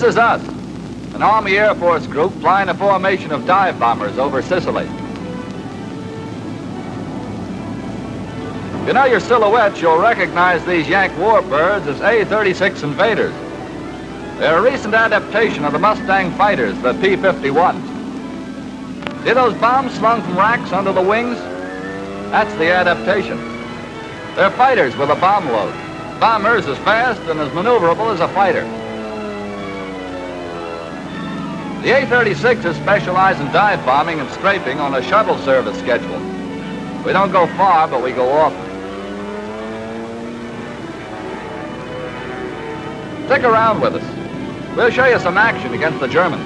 This is us, an Army Air Force group flying a formation of dive bombers over Sicily. If you know your silhouettes, you'll recognize these Yank warbirds as A-36 Invaders. They're a recent adaptation of the Mustang fighters, the P-51s. See those bombs slung from racks under the wings? That's the adaptation. They're fighters with a bomb load. Bombers as fast and as maneuverable as a fighter. The A-36s specialize in dive bombing and strafing on a shuttle service schedule. We don't go far, but we go often. Stick around with us. We'll show you some action against the Germans.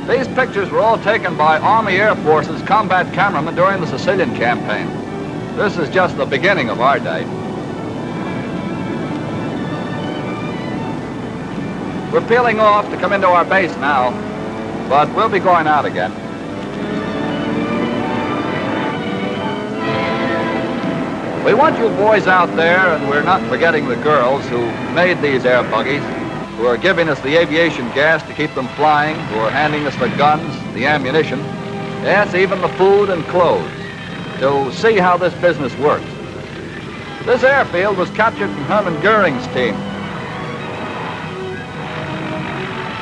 These pictures were all taken by Army Air Force's combat cameramen during the Sicilian campaign. This is just the beginning of our day. We're peeling off to come into our base now, but we'll be going out again. We want you boys out there, and we're not forgetting the girls who made these air buggies, who are giving us the aviation gas to keep them flying, who are handing us the guns, the ammunition, yes, even the food and clothes, to see how this business works. This airfield was captured from Hermann Goering's team.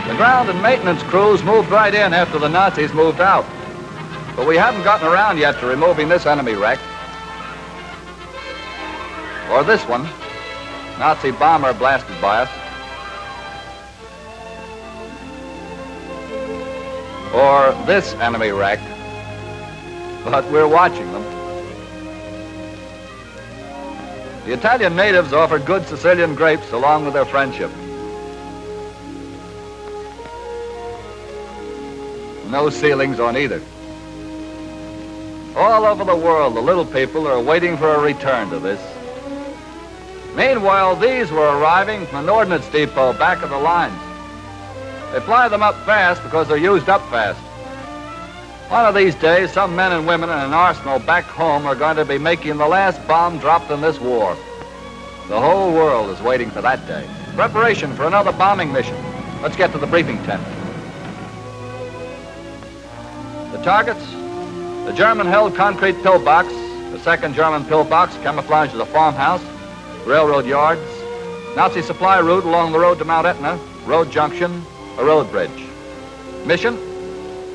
The ground and maintenance crews moved right in after the Nazis moved out. But we haven't gotten around yet to removing this enemy wreck. Or this one, Nazi bomber blasted by us. Or this enemy wreck, but we're watching them. The Italian natives offered good Sicilian grapes along with their friendship. No ceilings on either. All over the world, the little people are waiting for a return to this. Meanwhile, these were arriving from an ordnance depot back of the lines. They fly them up fast because they're used up fast. One of these days, some men and women in an arsenal back home are going to be making the last bomb dropped in this war. The whole world is waiting for that day. Preparation for another bombing mission. Let's get to the briefing tent. The targets, the German-held concrete pillbox, the second German pillbox camouflaged as a farmhouse, railroad yards, Nazi supply route along the road to Mount Etna, road junction, a road bridge. Mission?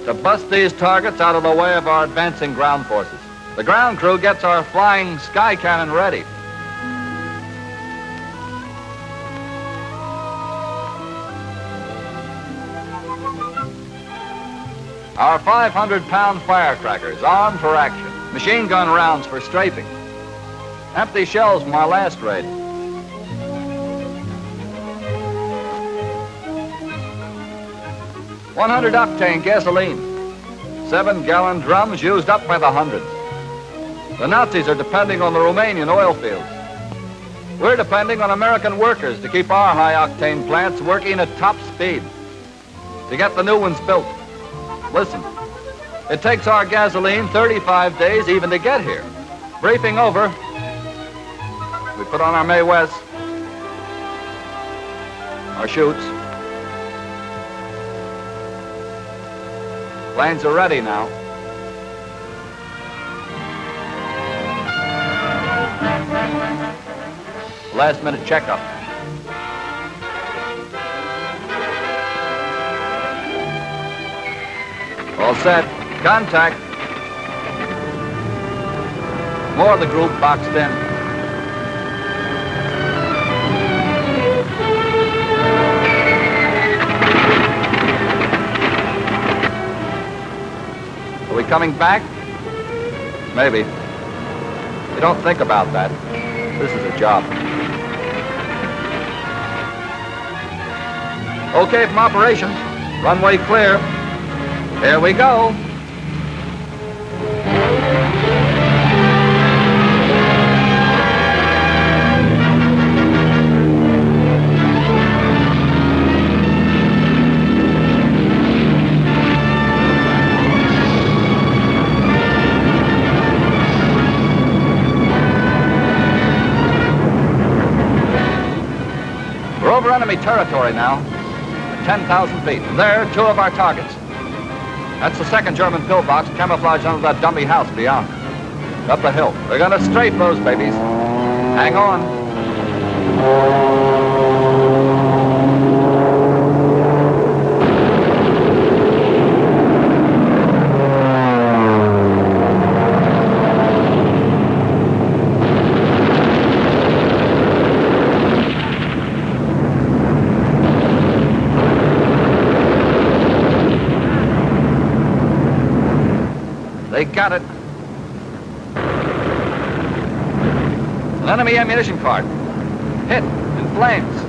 To bust these targets out of the way of our advancing ground forces. The ground crew gets our flying sky cannon ready. Our 500-pound firecrackers, armed for action. Machine gun rounds for strafing. Empty shells from our last raid. $100 gasoline. 7-gallon drums used up by the hundreds. The Nazis are depending on the Romanian oil fields. We're depending on American workers to keep our high-octane plants working at top speed, to get the new ones built. Listen, it takes our gasoline 35 days even to get here. Briefing over. We put on our Mae West, our chutes. Planes are ready now. Last minute checkup. All set. Contact. More of the group boxed in. Are we coming back? Maybe. You don't think about that. This is a job. Okay from operations. Runway clear. Here we go. We're over enemy territory now. The 10,000 feet. And there, two of our targets. That's the second German pillbox camouflaged under that dummy house beyond. Up the hill. They're going to strafe those babies. Hang on. They got it. An enemy ammunition cart. Hit in flames.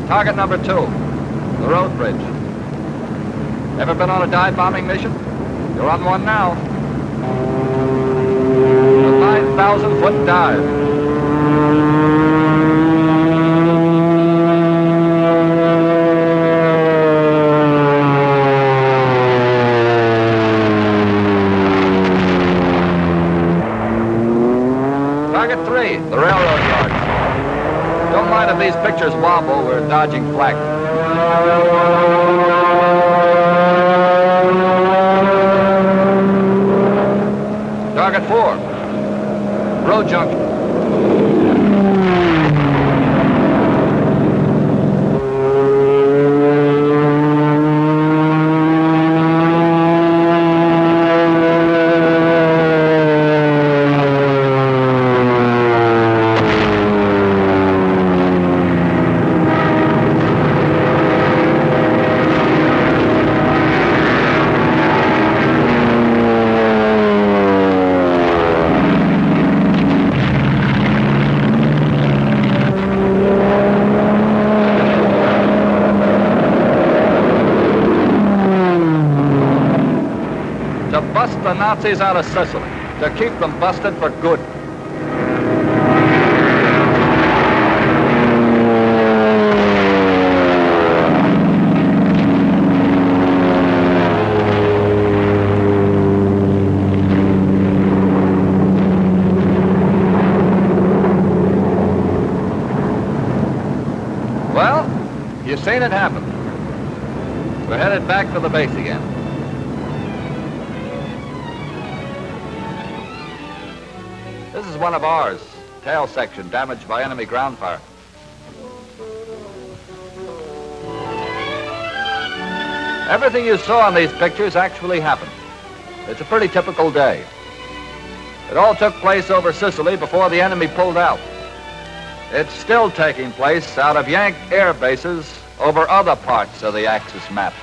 Target number 2, the road bridge. Ever been on a dive bombing mission? You're on one now. A 9,000-foot dive. Target 3, the railroad yards. Don't mind if these pictures wobble, we're dodging flak. Target 4, road junction. To bust the Nazis out of Sicily, to keep them busted for good. Well, you've seen it happen. We're headed back to the base again. This is one of ours, tail section damaged by enemy ground fire. Everything you saw in these pictures actually happened. It's a pretty typical day. It all took place over Sicily before the enemy pulled out. It's still taking place out of Yank air bases over other parts of the Axis map.